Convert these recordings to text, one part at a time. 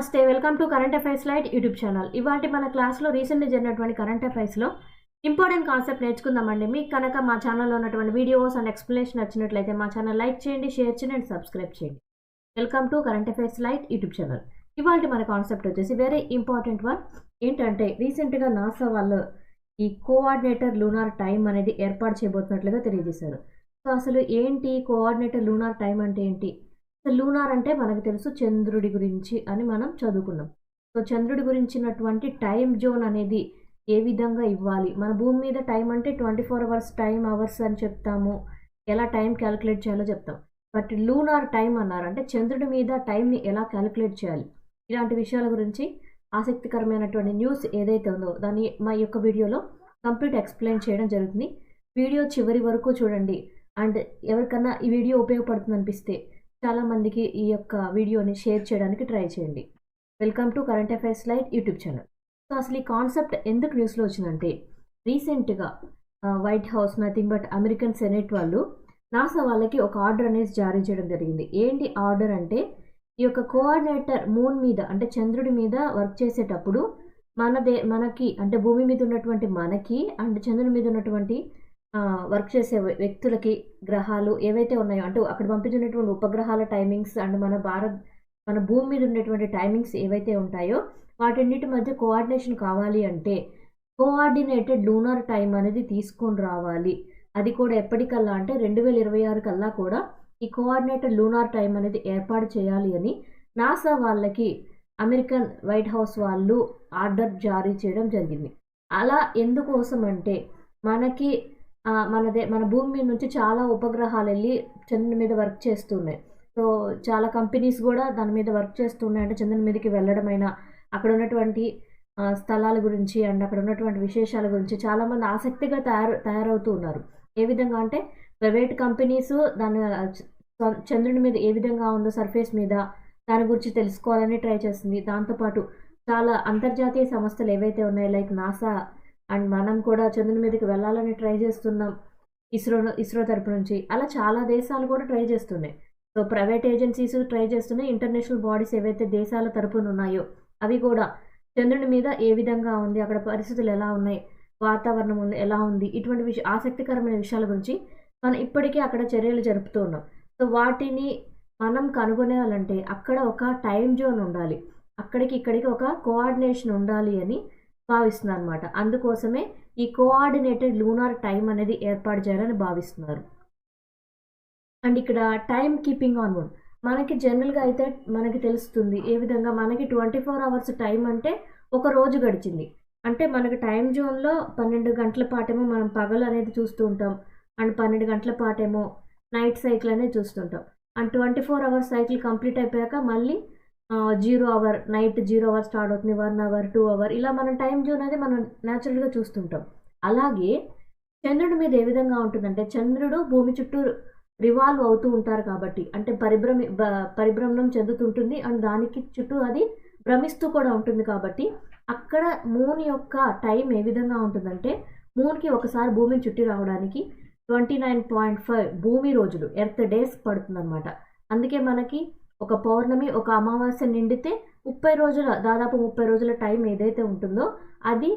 నమస్తే, welcome to current affairs light YouTube channel. ఇవాళ మన క్లాస్లో రీసెంట్గా జరిగినటువంటి కరెంట్ అఫైర్స్లో ఇంపార్టెంట్ కాన్సెప్ట్ నేర్చుకుందామండి. మీకు కనుక మా ఛానల్లో ఉన్నటువంటి వీడియోస్ అండ్ ఎక్స్ప్లెనేషన్ నచ్చినట్లయితే మా ఛానల్ లైక్ చేయండి, షేర్ చేయండి అండ్ సబ్స్క్రైబ్ చేయండి. Welcome to current affairs light YouTube channel. ఇవాళ మన కాన్సెప్ట్ వచ్చేసి వెరీ ఇంపార్టెంట్ వన్. ఏంటంటే రీసెంట్గా నాసా వాళ్ళు ఈ కోఆర్డినేటర్ లూనార్ టైం అనేది ఏర్పాటు చేయబోతున్నట్లుగా తెలియజేశారు. సో అసలు ఏంటి కోఆర్డినేటర్ లూనార్ టైం అంటే ఏంటి? లూనార్ అంటే మనకు తెలుసు చంద్రుడి గురించి అని మనం చదువుకున్నాం. సో చంద్రుడి గురించినటువంటి టైం జోన్ అనేది ఏ విధంగా ఇవ్వాలి? మన భూమి మీద టైం అంటే 24 అవర్స్ టైం అవర్స్ అని చెప్తాము, ఎలా టైం క్యాలిక్యులేట్ చేయాలో చెప్తాం. బట్ లూనార్ టైం అన్నారు అంటే చంద్రుడి మీద టైంని ఎలా క్యాలిక్యులేట్ చేయాలి, ఇలాంటి విషయాల గురించి ఆసక్తికరమైనటువంటి న్యూస్ ఏదైతే ఉందో దాన్ని మా యొక్క వీడియోలో కంప్లీట్ ఎక్స్ప్లెయిన్ చేయడం జరుగుతుంది. వీడియో చివరి వరకు చూడండి. అండ్ ఎవరికన్నా ఈ వీడియో ఉపయోగపడుతుంది అనిపిస్తే చాలామందికి ఈ యొక్క వీడియోని షేర్ చేయడానికి ట్రై చేయండి. Welcome to current affairs light YouTube channel. So అసలు ఈ కాన్సెప్ట్ ఎందుకు న్యూస్లో వచ్చిందంటే రీసెంట్గా white house nothing but American senate వాళ్ళు నాసా వాళ్ళకి ఒక ఆర్డర్ అనేది జారీ చేయడం జరిగింది. ఏంటి ఆర్డర్ అంటే ఈ యొక్క కోఆర్డినేటర్ మూన్ మీద అంటే చంద్రుడి మీద వర్క్ చేసేటప్పుడు మనకి అంటే భూమి మీద ఉన్నటువంటి మనకి అండ్ చంద్రుడి మీద ఉన్నటువంటి వర్క్ చేసే వ్యక్తులకి గ్రహాలు ఏవైతే ఉన్నాయో అంటే అక్కడ పంపించినటువంటి ఉపగ్రహాల టైమింగ్స్ అండ్ మన భూమి మీద ఉండేటువంటి టైమింగ్స్ ఏవైతే ఉంటాయో వాటన్నిటి మధ్య కోఆర్డినేషన్ కావాలి అంటే కోఆర్డినేటెడ్ లూనార్ టైం అనేది తీసుకొని రావాలి. అది కూడా ఎప్పటికల్లా అంటే 2026 కల్లా కూడా ఈ కోఆర్డినేటెడ్ లూనార్ టైం అనేది ఏర్పాటు చేయాలి అని నాసా వాళ్ళకి అమెరికన్ వైట్ హౌస్ వాళ్ళు ఆర్డర్ జారీ చేయడం జరిగింది. అలా ఎందుకోసం అంటే మనకి మన భూమి మీద నుంచి చాలా ఉపగ్రహాలు వెళ్ళి చంద్రుని మీద వర్క్ చేస్తున్నాయి. సో చాలా కంపెనీస్ కూడా దాని మీద వర్క్ చేస్తున్నాయి. అంటే చంద్రుని మీదకి వెళ్ళడమైనా అక్కడ ఉన్నటువంటి స్థలాల గురించి అండ్ అక్కడ ఉన్నటువంటి విశేషాల గురించి చాలామంది ఆసక్తిగా తయారవుతూ ఉన్నారు. ఏ విధంగా అంటే ప్రైవేట్ కంపెనీస్ దాని చంద్రుని మీద ఏ విధంగా ఉందో సర్ఫేస్ మీద దాని గురించి తెలుసుకోవాలని ట్రై చేస్తుంది. దాంతోపాటు చాలా అంతర్జాతీయ సంస్థలు ఏవైతే ఉన్నాయో లైక్ నాసా అండ్ మనం కూడా చంద్రుని మీదకి వెళ్ళాలని ట్రై చేస్తున్నాం ఇస్రో తరపు నుంచి. అలా చాలా దేశాలు కూడా ట్రై చేస్తున్నాయి. సో ప్రైవేట్ ఏజెన్సీస్ ట్రై చేస్తున్నాయి. ఇంటర్నేషనల్ బాడీస్ ఏవైతే దేశాల తరపున ఉన్నాయో అవి కూడా చంద్రుని మీద ఏ విధంగా ఉంది, అక్కడ పరిస్థితులు ఎలా ఉన్నాయి, వాతావరణం ఎలా ఉంది, ఇటువంటి ఆసక్తికరమైన విషయాల గురించి మనం ఇప్పటికీ అక్కడ చర్యలు జరుపుతూ ఉన్నాం. సో వాటిని మనం కనుగొనేయాలంటే అక్కడ ఒక టైం జోన్ ఉండాలి, అక్కడికి ఇక్కడికి ఒక కోఆర్డినేషన్ ఉండాలి అని భావిస్తున్నారు అనమాట. అందుకోసమే ఈ కోఆర్డినేటెడ్ లూనార్ టైం అనేది ఏర్పాటు చేయాలని భావిస్తున్నారు. అండ్ ఇక్కడ టైం కీపింగ్ ఆన్ మూన్ మనకి జనరల్గా అయితే మనకి తెలుస్తుంది ఏ విధంగా మనకి 24 అవర్స్ టైం అంటే ఒక రోజు గడిచింది అంటే మనకి టైం జోన్లో 12 గంటల పాటేమో మనం పగలు అనేది చూస్తూ ఉంటాం అండ్ 12 గంటల పాటేమో నైట్ సైకిల్ అనేది చూస్తుంటాం. అండ్ 24 అవర్స్ సైకిల్ కంప్లీట్ అయిపోయాక మళ్ళీ 0 అవర్ నైట్ 0 అవర్ స్టార్ట్ అవుతుంది, 1 అవర్ 2 అవర్ ఇలా మనం టైం జోన్ అనేది మనం న్యాచురల్గా చూస్తుంటాం. అలాగే చంద్రుడి మీద ఏ విధంగా ఉంటుందంటే చంద్రుడు భూమి చుట్టూ రివాల్వ్ అవుతూ ఉంటారు కాబట్టి అంటే పరిభ్రమణం చెందుతుంటుంది అండ్ దానికి చుట్టూ అది భ్రమిస్తూ కూడా ఉంటుంది. కాబట్టి అక్కడ మూన్ యొక్క టైం ఏ విధంగా ఉంటుందంటే మూన్కి ఒకసారి భూమిని చుట్టి రావడానికి 29.5 భూమి రోజులు ఎర్త్ డేస్ పడుతుందన్నమాట. అందుకే మనకి ఒక పౌర్ణమి ఒక అమావాస్య నిండితే దాదాపు 30 రోజుల టైం ఏదైతే ఉంటుందో అది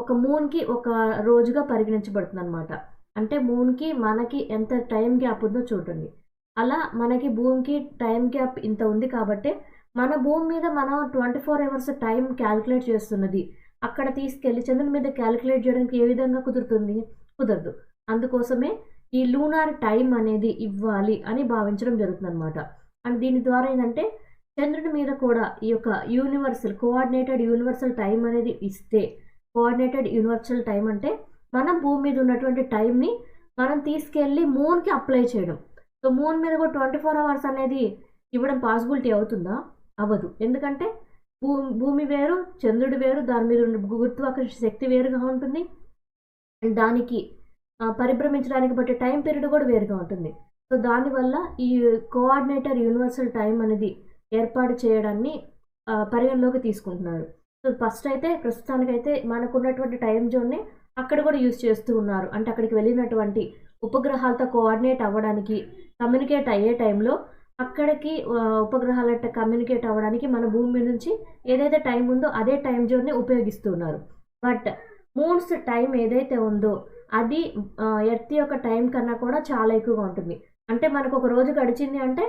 ఒక మూన్కి ఒక రోజుగా పరిగణించబడుతుంది అనమాట. అంటే మూన్కి మనకి ఎంత టైం గ్యాప్ ఉందో చూడండి. అలా మనకి భూమికి టైం గ్యాప్ ఇంత ఉంది కాబట్టి మన భూమి మీద మనం 24 అవర్స్ టైం క్యాలిక్యులేట్ చేస్తున్నది అక్కడ తీసుకెళ్ళి చంద్రుని మీద క్యాలిక్యులేట్ చేయడానికి ఏ విధంగా కుదరదు. అందుకోసమే ఈ లూనార్ టైం అనేది ఇవ్వాలి అని భావించడం జరుగుతుంది అనమాట. అండ్ దీని ద్వారా ఏంటంటే చంద్రుడి మీద కూడా ఈ యొక్క కోఆర్డినేటెడ్ యూనివర్సల్ టైం అనేది ఇస్తే కోఆర్డినేటెడ్ యూనివర్సల్ టైం అంటే మనం భూమి మీద ఉన్నటువంటి టైంని మనం తీసుకెళ్ళి మూన్కి అప్లై చేయడం. సో మూన్ మీద కూడా 24 అవర్స్ అనేది ఇవ్వడం పాసిబిలిటీ అవుతుందా? అవ్వదు. ఎందుకంటే భూమి వేరు చంద్రుడు వేరు, దాని మీద ఉన్న గురుత్వాకర్షణ శక్తి వేరుగా ఉంటుంది అండ్ దానికి పరిభ్రమించడానికి బట్టి టైం పీరియడ్ కూడా వేరుగా ఉంటుంది. సో దానివల్ల ఈ కోఆర్డినేటర్ యూనివర్సల్ టైం అనేది ఏర్పాటు చేయడాన్ని పరిగణలోకి తీసుకుంటున్నారు. సో ఫస్ట్ అయితే ప్రస్తుతానికైతే మనకున్నటువంటి టైం జోన్ని అక్కడ కూడా యూజ్ చేస్తూ ఉన్నారు. అంటే అక్కడికి వెళ్ళినటువంటి ఉపగ్రహాలతో కోఆర్డినేట్ అవ్వడానికి కమ్యూనికేట్ అయ్యే టైంలో అక్కడికి ఉపగ్రహాలట కమ్యూనికేట్ అవ్వడానికి మన భూమి మీద నుంచి ఏదైతే టైం ఉందో అదే టైం జోన్ని ఉపయోగిస్తున్నారు. బట్ మూన్స్ టైం ఏదైతే ఉందో అది ఎర్త్ యొక్క టైం కన్నా కూడా చాలా ఎక్కువగా ఉంటుంది. అంటే మనకు ఒక రోజు గడిచింది అంటే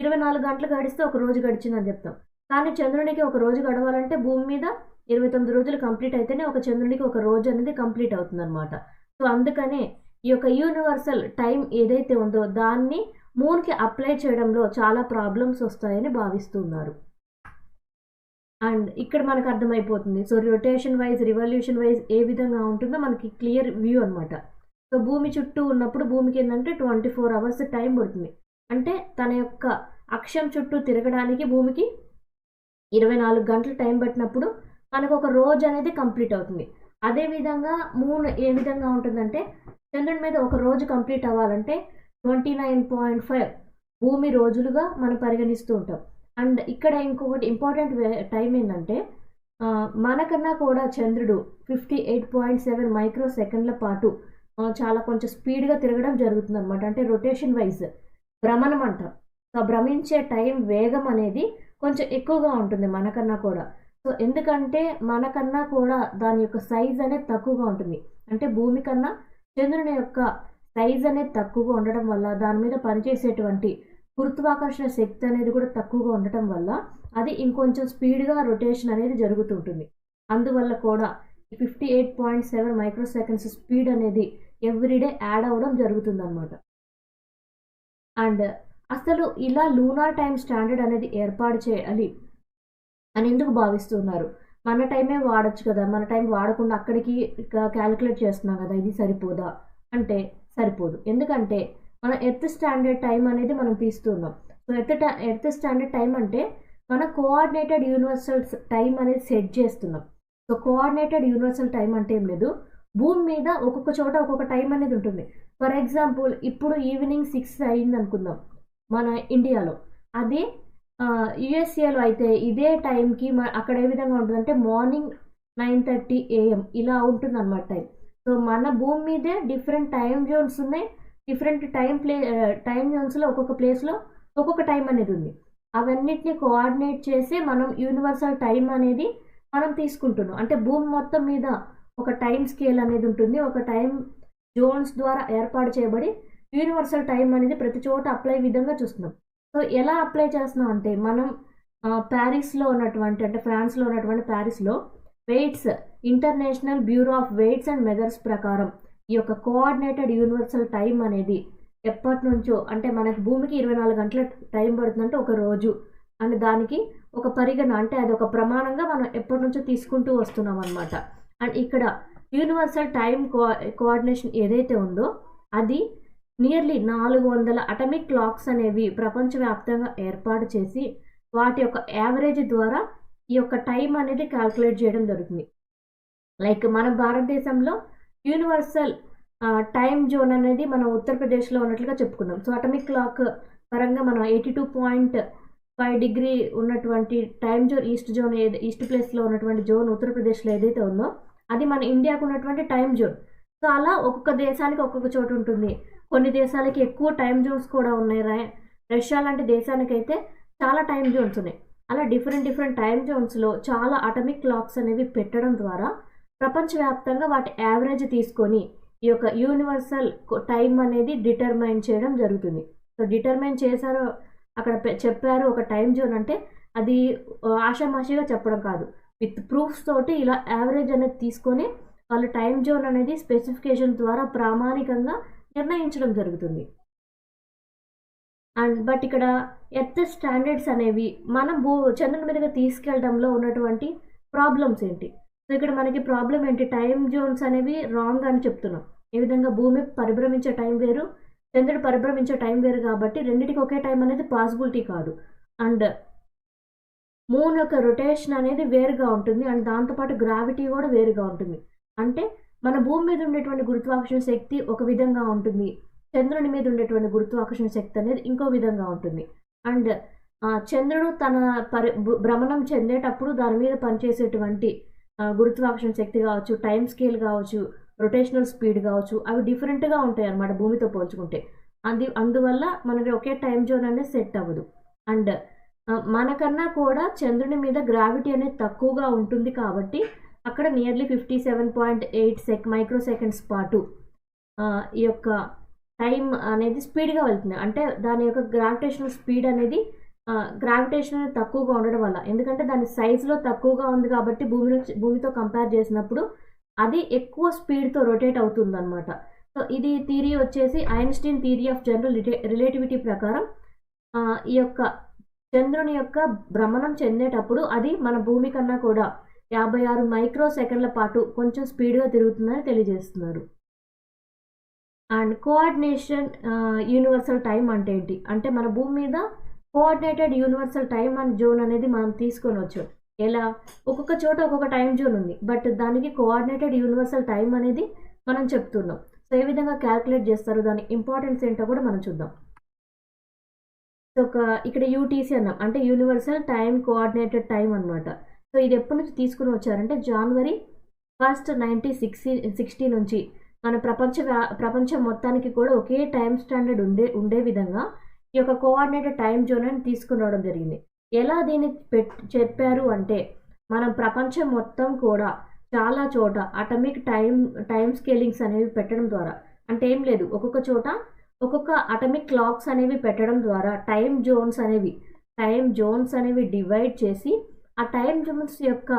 24 గంటలు గడిస్తే ఒక రోజు గడిచిందని చెప్తాం. కానీ చంద్రునికి ఒక రోజు గడవాలంటే భూమి మీద 29 రోజులు కంప్లీట్ అయితేనే ఒక చంద్రునికి ఒక రోజు అనేది కంప్లీట్ అవుతుందన్నమాట. సో అందుకనే ఈ యొక్క యూనివర్సల్ టైం ఏదైతే ఉందో దాన్ని మూన్కి అప్లై చేయడంలో చాలా ప్రాబ్లమ్స్ వస్తాయని భావిస్తున్నారు. అండ్ ఇక్కడ మనకు అర్థమైపోతుంది. So rotation wise, revolution wise ఏ విధంగా ఉంటుందో మనకి క్లియర్ వ్యూ అనమాట. సో భూమి చుట్టూ ఉన్నప్పుడు భూమికి ఏంటంటే 24 అవర్స్ టైం పడుతుంది. అంటే తన యొక్క అక్షం చుట్టూ తిరగడానికి భూమికి 24 గంటలు టైం పట్టినప్పుడు మనకు ఒక రోజు అనేది కంప్లీట్ అవుతుంది. అదేవిధంగా మూన్ ఏ విధంగా ఉంటుందంటే చంద్రుడి మీద ఒక రోజు కంప్లీట్ అవ్వాలంటే 29.5 భూమి రోజులుగా మనం పరిగణిస్తూ ఉంటాం. అండ్ ఇక్కడ ఇంకొకటి ఇంపార్టెంట్ టైం ఏంటంటే మనకన్నా కూడా చంద్రుడు 58.7 మైక్రో సెకండ్ల పాటు చాలా కొంచెం స్పీడ్గా తిరగడం జరుగుతుంది అనమాట. అంటే రొటేషన్ వైజ్ భ్రమణం అంటాం. సో భ్రమించే టైం వేగం అనేది కొంచెం ఎక్కువగా ఉంటుంది మనకన్నా కూడా. సో ఎందుకంటే మనకన్నా కూడా దాని యొక్క సైజ్ అనేది తక్కువగా ఉంటుంది. అంటే భూమి కన్నా చంద్రుని యొక్క సైజ్ అనేది తక్కువగా ఉండడం వల్ల దాని మీద పనిచేసేటువంటి గురుత్వాకర్షణ శక్తి అనేది కూడా తక్కువగా ఉండటం వల్ల అది ఇంకొంచెం స్పీడ్గా రొటేషన్ అనేది జరుగుతుంటుంది. అందువల్ల కూడా 58.7 మైక్రో సెకండ్స్ స్పీడ్ అనేది ఎవ్రీడే యాడ్ అవ్వడం జరుగుతుందన్నమాట. అండ్ అసలు ఇలా లూనార్ టైం స్టాండర్డ్ అనేది ఏర్పాటు చేయాలి అని ఎందుకు భావిస్తున్నారు? మన టైమే వాడచ్చు కదా, మన టైం వాడకుండా అక్కడికి క్యాలిక్యులేట్ చేస్తున్నాం కదా, ఇది సరిపోదా అంటే సరిపోదు. ఎందుకంటే మన ఎర్త్ స్టాండర్డ్ టైం అనేది మనం తీస్తున్నాం. సో ఎర్త్ స్టాండర్డ్ టైం అంటే మన కోఆర్డినేటెడ్ యూనివర్సల్ టైం అనేది సెట్ చేస్తున్నాం. సో కోఆర్డినేటెడ్ యూనివర్సల్ టైం అంటే ఏం లేదు, భూమి మీద ఒక్కొక్క చోట ఒక్కొక్క టైం అనేది ఉంటుంది. ఫర్ ఎగ్జాంపుల్ ఇప్పుడు ఈవినింగ్ 6 అయింది అనుకుందాం మన ఇండియాలో, అదే యుఎస్ఏలో అయితే ఇదే టైంకి అక్కడ ఏ విధంగా ఉంటుందంటే మార్నింగ్ 9:30 AM ఇలా ఉంటుంది అన్నమాట టైం. సో మన భూమి మీదే డిఫరెంట్ టైం జోన్స్ ఉన్నాయి. డిఫరెంట్ టైం జోన్స్లో ఒక్కొక్క ప్లేస్లో ఒక్కొక్క టైం అనేది ఉంది. అవన్నిటిని కోఆర్డినేట్ చేసి మనం యూనివర్సల్ టైం అనేది మనం తీసుకుంటున్నాం. అంటే భూమి మొత్తం మీద ఒక టైం స్కేల్ అనేది ఉంటుంది. ఒక టైం జోన్స్ ద్వారా ఏర్పాటు చేయబడి యూనివర్సల్ టైం అనేది ప్రతి చోట అప్లై విధంగా చూస్తున్నాం. సో ఎలా అప్లై చేస్తున్నాం అంటే మనం ప్యారిస్లో ఉన్నటువంటి, అంటే ఫ్రాన్స్లో ఉన్నటువంటి ప్యారిస్లో weights international bureau of weights and measures ప్రకారం ఈ యొక్క కోఆర్డినేటెడ్ యూనివర్సల్ టైం అనేది ఎప్పటి నుంచో, అంటే మనకి భూమికి 24 గంటల టైం పడుతుందంటే ఒక రోజు అని దానికి ఒక పరిగణ, అంటే అది ఒక ప్రమాణంగా మనం ఎప్పటి నుంచో తీసుకుంటూ వస్తున్నాం అనమాట. అండ్ ఇక్కడ యూనివర్సల్ టైం కోఆర్డినేషన్ ఏదైతే ఉందో అది నియర్లీ 400 అటమిక్ క్లాక్స్ అనేవి ప్రపంచవ్యాప్తంగా ఏర్పాటు చేసి వాటి యొక్క యావరేజ్ ద్వారా ఈ యొక్క టైం అనేది క్యాల్కులేట్ చేయడం జరుగుతుంది. లైక్ మన భారతదేశంలో యూనివర్సల్ టైం జోన్ అనేది మనం ఉత్తరప్రదేశ్లో ఉన్నట్లుగా చెప్పుకున్నాం. సో అటమిక్ క్లాక్ పరంగా మనం 82.5 డిగ్రీ ఉన్నటువంటి టైం జోన్, ఈస్ట్ ప్లేస్లో ఉన్నటువంటి జోన్ ఉత్తరప్రదేశ్లో ఏదైతే ఉందో అది మన ఇండియాకు ఉన్నటువంటి టైం జోన్. సో అలా ఒక్కొక్క దేశానికి ఒక్కొక్క చోటు ఉంటుంది. కొన్ని దేశాలకి ఎక్కువ టైం జోన్స్ కూడా ఉన్నాయి. రష్యా లాంటి దేశానికైతే చాలా టైం జోన్స్ ఉన్నాయి. అలా డిఫరెంట్ టైం జోన్స్లో చాలా అటమిక్ క్లాక్స్ అనేవి పెట్టడం ద్వారా ప్రపంచవ్యాప్తంగా వాటి యావరేజ్ తీసుకొని ఈ యొక్క యూనివర్సల్ టైం అనేది డిటర్మైన్ చేయడం జరుగుతుంది. సో డిటర్మైన్ చేశారో అక్కడ చెప్పారు ఒక టైం జోన్ అంటే అది ఆషామాషిగా చెప్పడం కాదు, విత్ ప్రూఫ్స్ తోటి ఇలా యావరేజ్ అనేది తీసుకొని వాళ్ళు టైం జోన్ అనేది స్పెసిఫికేషన్ ద్వారా ప్రామాణికంగా నిర్ణయించడం జరుగుతుంది. అండ్ బట్ ఇక్కడ ఎర్త్ స్టాండర్డ్స్ అనేవి మనం చంద్రుని మీదుగా తీసుకెళ్ళడంలో ఉన్నటువంటి ప్రాబ్లమ్స్ ఏంటి? సో ఇక్కడ మనకి ప్రాబ్లం ఏంటి, టైం జోన్స్ అనేవి రాంగ్ అని చెప్తున్నాం. ఏ విధంగా భూమి పరిభ్రమించే టైం వేరు, చంద్రుడు పరిభ్రమించే టైం వేరు, కాబట్టి రెండింటికి ఒకే టైం అనేది పాసిబిలిటీ కాదు. అండ్ మూన్ యొక్క రొటేషన్ అనేది వేరుగా ఉంటుంది. అండ్ దాంతోపాటు గ్రావిటీ కూడా వేరుగా ఉంటుంది. అంటే మన భూమి మీద ఉండేటువంటి గురుత్వాకర్షణ శక్తి ఒక విధంగా ఉంటుంది, చంద్రుని మీద ఉండేటువంటి గురుత్వాకర్షణ శక్తి అనేది ఇంకో విధంగా ఉంటుంది. అండ్ చంద్రుడు తన భ్రమణం చెందేటప్పుడు దాని మీద పనిచేసేటువంటి గురుత్వాకర్షణ శక్తి కావచ్చు, టైం స్కేల్ కావచ్చు, రొటేషనల్ స్పీడ్ కావచ్చు, అవి డిఫరెంట్గా ఉంటాయి అన్నమాట భూమితో పోల్చుకుంటే. అందువల్ల మనకి ఒకే టైం జోన్ అనేది సెట్ అవ్వదు. అండ్ మనకన్నా కూడా చంద్రుని మీద గ్రావిటీ అనేది తక్కువగా ఉంటుంది కాబట్టి అక్కడ నియర్లీ 57.8 మైక్రో సెకండ్స్ పాటు ఈ యొక్క టైం అనేది స్పీడ్గా వెళ్తుంది. అంటే దాని యొక్క గ్రావిటేషనల్ స్పీడ్ అనేది గ్రావిటేషన్ అనేది తక్కువగా ఉండడం వల్ల, ఎందుకంటే దాని సైజులో తక్కువగా ఉంది కాబట్టి భూమితో కంపేర్ చేసినప్పుడు అది ఎక్కువ స్పీడ్తో రొటేట్ అవుతుంది అనమాట. సో ఇది థియరీ వచ్చేసి Einstein theory of general relativity ప్రకారం ఈ యొక్క చంద్రుని యొక్క భ్రమణం చెందేటప్పుడు అది మన భూమి కన్నా కూడా 56 మైక్రో సెకండ్ల పాటు కొంచెం స్పీడ్గా తిరుగుతుందని తెలియజేస్తున్నారు. అండ్ కోఆర్డినేషన్ యూనివర్సల్ టైం అంటే ఏంటి అంటే, మన భూమి మీద coordinated universal time and zone అనేది మనం తీసుకొనవచ్చు. ఎలా? ఒక్కొక్క చోట ఒక్కొక్క టైం జోన్ ఉంది, బట్ దానికి కోఆర్డినేటెడ్ యూనివర్సల్ టైం అనేది మనం చెప్తున్నాం. సో ఏ విధంగా క్యాల్కులేట్ చేస్తారు, దాని ఇంపార్టెన్స్ ఏంటో కూడా మనం చూద్దాం. సో ఇక్కడ యూటీసీ అన్నాం, అంటే యూనివర్సల్ టైం కోఆర్డినేటెడ్ టైం అనమాట. సో ఇది ఎప్పటి నుంచి తీసుకుని వచ్చారంటే January 1, 1960 నుంచి మన ప్రపంచం మొత్తానికి కూడా ఒకే టైం స్టాండర్డ్ ఉండే విధంగా ఈ యొక్క కోఆర్డినేటెడ్ టైం జోన్ అని తీసుకుని రావడం జరిగింది. ఎలా దీన్ని చెప్పారు అంటే, మనం ప్రపంచం మొత్తం కూడా చాలా చోట అటమిక్ టైం స్కేలింగ్స్ అనేవి పెట్టడం ద్వారా, అంటే ఏం లేదు, ఒక్కొక్క చోట ఒక్కొక్క అటమిక్ క్లాక్స్ అనేవి పెట్టడం ద్వారా టైం జోన్స్ అనేవి డివైడ్ చేసి ఆ టైం జోన్స్ యొక్క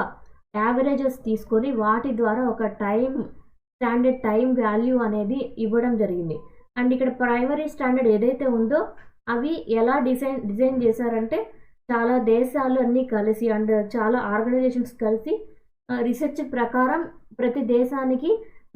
యావరేజెస్ తీసుకొని వాటి ద్వారా ఒక స్టాండర్డ్ టైం వాల్యూ అనేది ఇవ్వడం జరిగింది. అండ్ ఇక్కడ ప్రైమరీ స్టాండర్డ్ ఏదైతే ఉందో అవి ఎలా డిజైన్ చేశారంటే, చాలా దేశాలు అన్నీ కలిసి అండ్ చాలా ఆర్గనైజేషన్స్ కలిసి రీసెర్చ్ ప్రకారం ప్రతి దేశానికి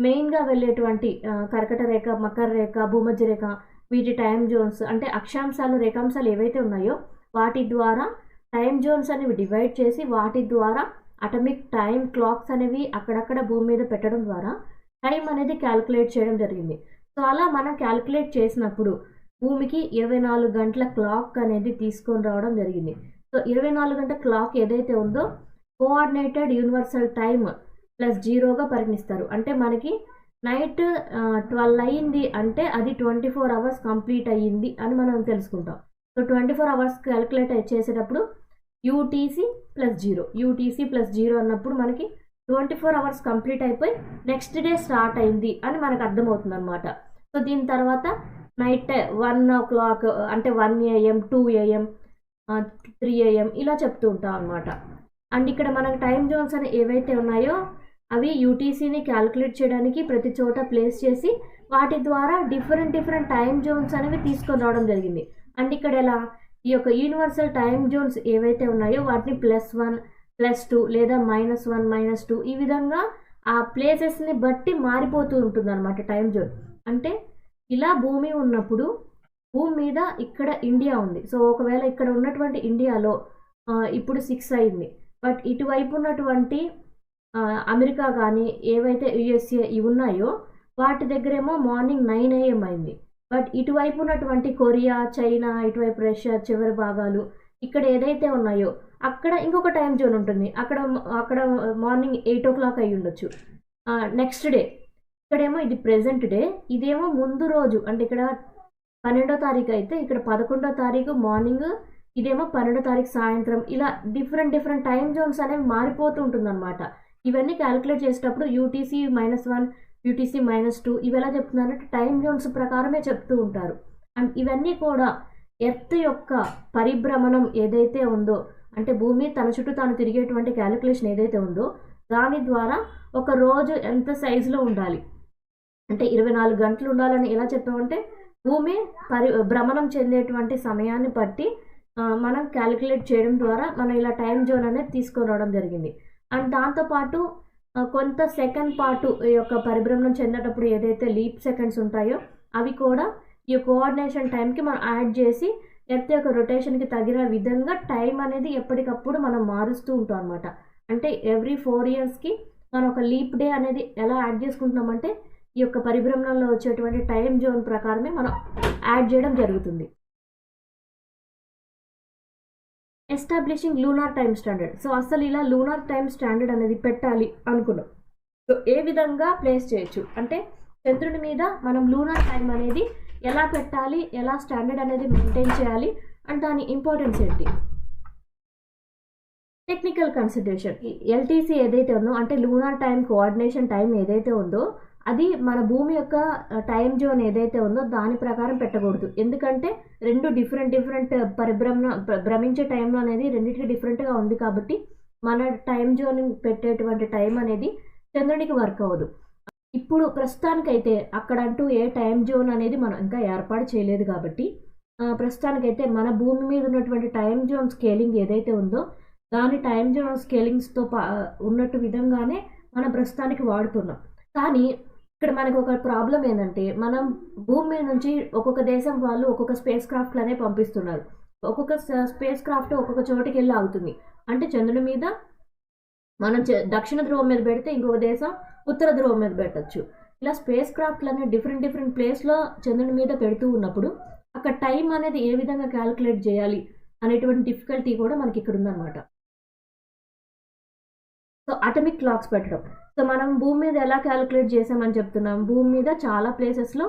మెయిన్గా వెళ్ళేటువంటి కర్కట రేఖ, మకర రేఖ, భూమధ్య రేఖ, వీటి టైం జోన్స్ అంటే అక్షాంశాలు, రేఖాంశాలు ఏవైతే ఉన్నాయో వాటి ద్వారా టైం జోన్స్ అనేవి డివైడ్ చేసి వాటి ద్వారా అటమిక్ టైం క్లాక్స్ అనేవి అక్కడక్కడ భూమి మీద పెట్టడం ద్వారా టైం అనేది క్యాల్కులేట్ చేయడం జరిగింది. సో అలా మనం క్యాల్కులేట్ చేసినప్పుడు భూమికి 24 గంటల క్లాక్ అనేది తీసుకొని రావడం జరిగింది. సో 24 గంటల క్లాక్ ఏదైతే ఉందో కోఆర్డినేటెడ్ యూనివర్సల్ టైం +0గా పరిగణిస్తారు. అంటే మనకి నైట్ 12 అయ్యింది అంటే అది 24 అవర్స్ కంప్లీట్ అయ్యింది అని మనం తెలుసుకుంటాం. సో 24 అవర్స్ క్యాల్కులేట్ చేసేటప్పుడు యూటీసీ +0 అన్నప్పుడు మనకి 24 అవర్స్ కంప్లీట్ అయిపోయి నెక్స్ట్ డే స్టార్ట్ అయింది అని మనకు అర్థమవుతుంది అనమాట. సో దీని తర్వాత నైట్ 1 o'clock అంటే 1 AM, 2 AM, 3 AM ఇలా చెప్తూ ఉంటాం అనమాట. అండ్ ఇక్కడ మనకు టైం జోన్స్ అని ఏవైతే ఉన్నాయో అవి యూటీసీని క్యాల్కులేట్ చేయడానికి ప్రతి చోట ప్లేస్ చేసి వాటి ద్వారా డిఫరెంట్ టైం జోన్స్ అనేవి తీసుకొని రావడం జరిగింది. అండ్ ఇక్కడ ఎలా ఈ యొక్క యూనివర్సల్ టైం జోన్స్ ఏవైతే ఉన్నాయో వాటిని +1, +2 లేదా -1, -2 ఈ విధంగా ఆ ప్లేసెస్ని బట్టి మారిపోతూ ఉంటుంది అనమాట టైం జోన్. అంటే ఇలా భూమి ఉన్నప్పుడు భూమి మీద ఇక్కడ ఇండియా ఉంది. సో ఒకవేళ ఇక్కడ ఉన్నటువంటి ఇండియాలో ఇప్పుడు 6 అయింది, బట్ ఇటువైపు ఉన్నటువంటి అమెరికా కానీ ఏవైతే USA ఇవి ఉన్నాయో వాటి దగ్గరేమో మార్నింగ్ 9 AM అయింది. బట్ ఇటువైపు ఉన్నటువంటి కొరియా, చైనా, ఇటువైపు రష్యా చివరి భాగాలు ఇక్కడ ఏదైతే ఉన్నాయో అక్కడ ఇంకొక టైం జోన్ ఉంటుంది. అక్కడ మార్నింగ్ 8 o'clock అయి ఉండొచ్చు. నెక్స్ట్ డే ఇక్కడేమో ఇది ప్రెజెంట్ డే, ఇదేమో ముందు రోజు అంటే ఇక్కడ 12వ తారీఖు అయితే ఇక్కడ 11వ తారీఖు మార్నింగ్, ఇదేమో 12వ తారీఖు సాయంత్రం. ఇలా డిఫరెంట్ టైం జోన్స్ అనేవి మారిపోతూ ఉంటుందన్నమాట. ఇవన్నీ క్యాలిక్యులేట్ చేసేటప్పుడు యూటీసీ -1, యూటీసీ -2 ఇవి ఎలా చెప్తున్నారంటే టైం జోన్స్ ప్రకారమే చెప్తూ ఉంటారు. అండ్ ఇవన్నీ కూడా ఎర్త్ యొక్క పరిభ్రమణం ఏదైతే ఉందో అంటే భూమి తన చుట్టూ తాను తిరిగేటువంటి క్యాలిక్యులేషన్ ఏదైతే ఉందో దాని ద్వారా ఒక రోజు ఎంత సైజులో ఉండాలి అంటే 24 గంటలు ఉండాలని ఎలా చెప్పామంటే భూమి భ్రమణం చెందేటువంటి సమయాన్ని బట్టి మనం క్యాలిక్యులేట్ చేయడం ద్వారా మనం ఇలా టైం జోన్ అనేది తీసుకొని రావడం జరిగింది. అండ్ దాంతోపాటు కొంత సెకండ్ పాటు ఈ యొక్క పరిభ్రమణం చెందేటప్పుడు ఏదైతే లీప్ సెకండ్స్ ఉంటాయో అవి కూడా ఈ కోఆర్డినేషన్ టైంకి మనం యాడ్ చేసి ఎర్త్ యొక్క రొటేషన్కి తగిన విధంగా టైం అనేది ఎప్పటికప్పుడు మనం మారుస్తూ ఉంటాం అనమాట. అంటే ఎవ్రీ 4 yearsకి మనం ఒక లీప్ డే అనేది ఎలా యాడ్ చేసుకుంటున్నామంటే ఈ యొక్క పరిభ్రమణంలో వచ్చేటువంటి టైం జోన్ ప్రకారమే మనం యాడ్ చేయడం జరుగుతుంది. Establishing lunar time standard. So అసలు ఇలా లూనార్ టైం స్టాండర్డ్ అనేది పెట్టాలి అనుకున్నాం. సో ఏ విధంగా ప్లేస్ చేయొచ్చు అంటే చంద్రుని మీద మనం లూనార్ టైం అనేది ఎలా పెట్టాలి, ఎలా స్టాండర్డ్ అనేది మెయింటైన్ చేయాలి అండ్ దాని ఇంపార్టెన్స్ ఏంటి? Technical consideration. ఎల్టీసీ ఏదైతే ఉందో అంటే లూనార్ టైం కోఆర్డినేషన్ టైం ఏదైతే ఉందో అది మన భూమి యొక్క టైం జోన్ ఏదైతే ఉందో దాని ప్రకారం పెట్టకూడదు. ఎందుకంటే రెండు డిఫరెంట్ భ్రమించే టైంలో అనేది రెండింటికి డిఫరెంట్గా ఉంది కాబట్టి మన టైం జోన్ పెట్టేటువంటి టైం అనేది చంద్రునికి వర్క్ అవ్వదు. ఇప్పుడు ప్రస్తుతానికైతే అక్కడంటూ ఏ టైం జోన్ అనేది మనం ఇంకా ఏర్పాటు చేయలేదు కాబట్టి ప్రస్తుతానికైతే మన భూమి మీద ఉన్నటువంటి టైం జోన్ స్కేలింగ్ ఏదైతే ఉందో దాని టైం జోన్ స్కేలింగ్స్తో ఉన్నట్టు విధంగానే మనం ప్రస్తుతానికి వాడుతున్నాం. కానీ ఇక్కడ మనకు ఒక ప్రాబ్లం ఏంటంటే మనం భూమి మీద నుంచి ఒక్కొక్క దేశం వాళ్ళు ఒక్కొక్క స్పేస్ క్రాఫ్ట్లనే పంపిస్తున్నారు. ఒక్కొక్క స్పేస్ క్రాఫ్ట్ ఒక్కొక్క చోటికి వెళ్ళి ఆగుతుంది. అంటే చంద్రుడి మీద మనం దక్షిణ ధ్రువం మీద పెడితే ఇంకొక దేశం ఉత్తర ధ్రువం మీద పెట్టచ్చు. ఇలా స్పేస్ క్రాఫ్ట్లన్నీ డిఫరెంట్ ప్లేస్లో చంద్రుడి మీద పెడుతూ ఉన్నప్పుడు అక్కడ టైం అనేది ఏ విధంగా క్యాలిక్యులేట్ చేయాలి అనేటువంటి డిఫికల్టీ కూడా మనకి ఇక్కడ ఉందన్నమాట. సో అటమిక్ క్లాక్స్ పెట్టడం. సో మనం భూమి మీద ఎలా క్యాలిక్యులేట్ చేసామని చెప్తున్నాం. భూమి మీద చాలా ప్లేసెస్లో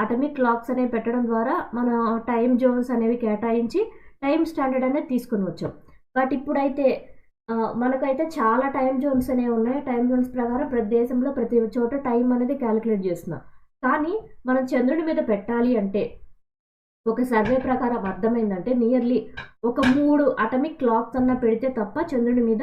అటమిక్ క్లాక్స్ అనేవి పెట్టడం ద్వారా మన టైం జోన్స్ అనేవి కేటాయించి టైం స్టాండర్డ్ అనేది తీసుకుని వచ్చాం. బట్ ఇప్పుడైతే మనకైతే చాలా టైం జోన్స్ అనేవి ఉన్నాయి. టైం జోన్స్ ప్రకారం ప్రతి దేశంలో ప్రతి చోట టైం అనేది క్యాలిక్యులేట్ చేస్తున్నాం. కానీ మనం చంద్రుడి మీద పెట్టాలి అంటే ఒక సర్వే ప్రకారం అర్థమైందంటే నియర్లీ ఒక 3 అటమిక్ క్లాక్స్ అన్న పెడితే తప్ప చంద్రుడి మీద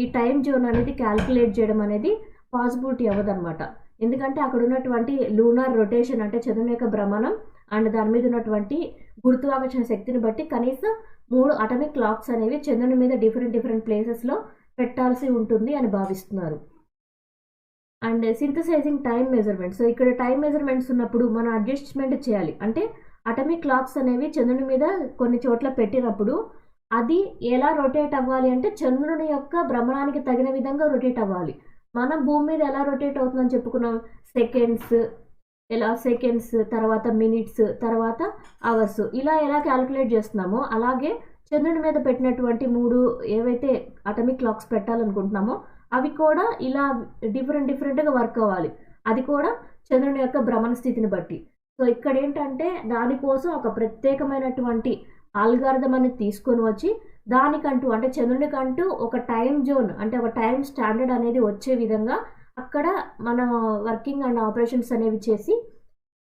ఈ టైం జోన్ అనేది క్యాలిక్యులేట్ చేయడం అనేది పాసిబిలిటీ అవ్వదన్నమాట. ఎందుకంటే అక్కడ ఉన్నటువంటి లూనార్ రొటేషన్ అంటే చంద్రుని యొక్క భ్రమణం అండ్ దాని మీద ఉన్నటువంటి గురుత్వాకర్షణ శక్తిని బట్టి కనీసం 3 అటమిక్ క్లాక్స్ అనేవి చంద్రుని మీద డిఫరెంట్ ప్లేసెస్లో పెట్టాల్సి ఉంటుంది అని భావిస్తున్నారు. And synthesising time measurements. So ఇక్కడ టైం మెజర్మెంట్స్ ఉన్నప్పుడు మనం అడ్జస్ట్మెంట్ చేయాలి. అంటే అటమిక్ క్లాక్స్ అనేవి చంద్రుని మీద కొన్ని చోట్ల పెట్టినప్పుడు అది ఎలా రొటేట్ అవ్వాలి అంటే చంద్రుని యొక్క భ్రమణానికి తగిన విధంగా రొటేట్ అవ్వాలి. మనం భూమి మీద ఎలా రొటేట్ అవుతుందని చెప్పుకున్నాం, సెకండ్స్ తర్వాత మినిట్స్ తర్వాత అవర్స్ ఇలా ఎలా క్యాలిక్యులేట్ చేస్తున్నామో అలాగే చంద్రుని మీద పెట్టినటువంటి 3 ఏవైతే అటమిక్ క్లాక్స్ పెట్టాలనుకుంటున్నామో అవి కూడా ఇలా డిఫరెంట్గా వర్క్ అవ్వాలి. అది కూడా చంద్రుని యొక్క భ్రమణ స్థితిని బట్టి. సో ఇక్కడ ఏంటంటే దానికోసం ఒక ప్రత్యేకమైనటువంటి ఆల్గారిథం అనేది తీసుకొని వచ్చి దానికంటూ అంటే చంద్రునికంటూ ఒక టైం జోన్ అంటే ఒక టైం స్టాండర్డ్ అనేది వచ్చే విధంగా అక్కడ మన వర్కింగ్ అండ్ ఆపరేషన్స్ అనేవి చేసి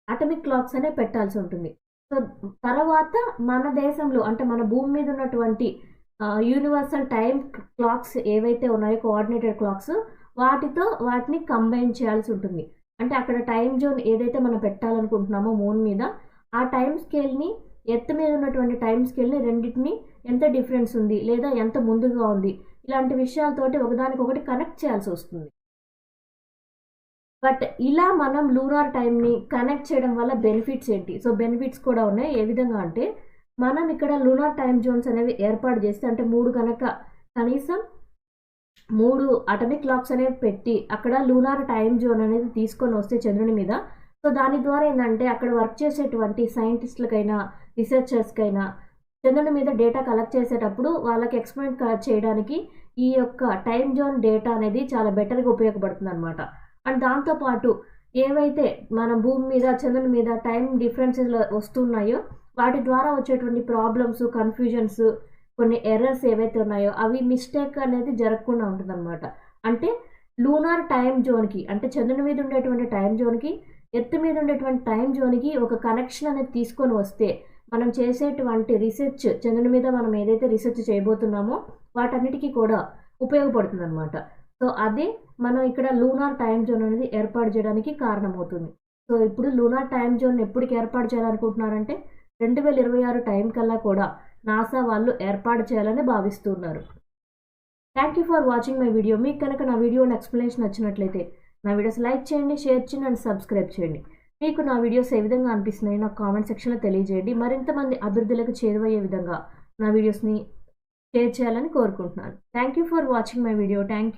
అటమిక్ క్లాక్స్ అనేవి పెట్టాల్సి ఉంటుంది. సో తర్వాత మన దేశంలో అంటే మన భూమి మీద ఉన్నటువంటి యూనివర్సల్ టైం క్లాక్స్ ఏవైతే ఉన్నాయో కోఆర్డినేటెడ్ క్లాక్స్ వాటిని కంబైన్ చేయాల్సి ఉంటుంది. అంటే అక్కడ టైం జోన్ ఏదైతే మనం పెట్టాలనుకుంటున్నామో మూన్ మీద ఆ టైం స్కేల్ని ఎర్త్ మీద ఉన్నటువంటి టైం స్కేల్ని రెండింటిని ఎంత డిఫరెన్స్ ఉంది లేదా ఎంత ముందుగా ఉంది ఇలాంటి విషయాలతోటి ఒకదానికొకటి కనెక్ట్ చేయాల్సి వస్తుంది. బట్ ఇలా మనం లూనార్ టైంని కనెక్ట్ చేయడం వల్ల బెనిఫిట్స్ ఏంటి? సో బెనిఫిట్స్ కూడా ఉన్నాయి. ఏ విధంగా అంటే మనం ఇక్కడ లూనార్ టైం జోన్స్ అనేవి ఏర్పాటు చేస్తే అంటే 3 కనుక కనీసం 3 అటమిక్ క్లాక్స్ అనేవి పెట్టి అక్కడ లూనార్ టైం జోన్ అనేది తీసుకొని వస్తే చంద్రుని మీద సో దాని ద్వారా ఏంటంటే అక్కడ వర్క్ చేసేటువంటి సైంటిస్టులకైనా రీసెర్చర్స్కైనా చంద్రుని మీద డేటా కలెక్ట్ చేసేటప్పుడు వాళ్ళకి ఎక్స్పెరిమెంట్ చేయడానికి ఈ యొక్క టైం జోన్ డేటా అనేది చాలా బెటర్గా ఉపయోగపడుతుంది అనమాట. అండ్ దాంతోపాటు ఏవైతే మన భూమి మీద చంద్రుని మీద టైం డిఫరెన్సెస్ వస్తున్నాయో వాటి ద్వారా వచ్చేటువంటి ప్రాబ్లమ్స్ కన్ఫ్యూజన్స్ కొన్ని ఎర్రర్స్ ఏవైతే ఉన్నాయో అవి మిస్టేక్ అనేది జరగకుండా ఉంటుందన్నమాట. అంటే లూనార్ టైం జోన్కి అంటే చంద్రుని మీద ఉండేటువంటి టైం జోన్కి ఎర్త్ మీద ఉండేటువంటి టైం జోన్కి ఒక కనెక్షన్ అనేది తీసుకొని వస్తే మనం చేసేటువంటి రీసెర్చ్ చంద్రుని మీద మనం ఏదైతే రీసెర్చ్ చేయబోతున్నామో వాటన్నిటికీ కూడా ఉపయోగపడుతుంది అనమాట. సో అదే మనం ఇక్కడ లూనార్ టైం జోన్ అనేది ఏర్పాటు చేయడానికి కారణమవుతుంది. సో ఇప్పుడు లూనార్ టైం జోన్ ఎప్పటికి ఏర్పాటు చేయాలనుకుంటున్నారంటే 2026 టైం కల్లా కూడా నాసా వాళ్ళు ఏర్పాటు చేయాలని భావిస్తున్నారు. Thank you for watching my video. మీకు కనుక నా వీడియో ఎక్స్ప్లెనేషన్ నచ్చినట్లయితే నా వీడియోస్ లైక్ చేయండి, షేర్ చేయండి అండ్ సబ్స్క్రైబ్ చేయండి. మీకు నా వీడియోస్ ఏ విధంగా అనిపిస్తున్నాయి నాకు కామెంట్ సెక్షన్లో తెలియజేయండి. మరింత మంది అభివృద్ధులకు చేరువయ్యే విధంగా నా వీడియోస్ని షేర్ చేయాలని కోరుకుంటున్నాను. Thank you for watching my video. Thank you.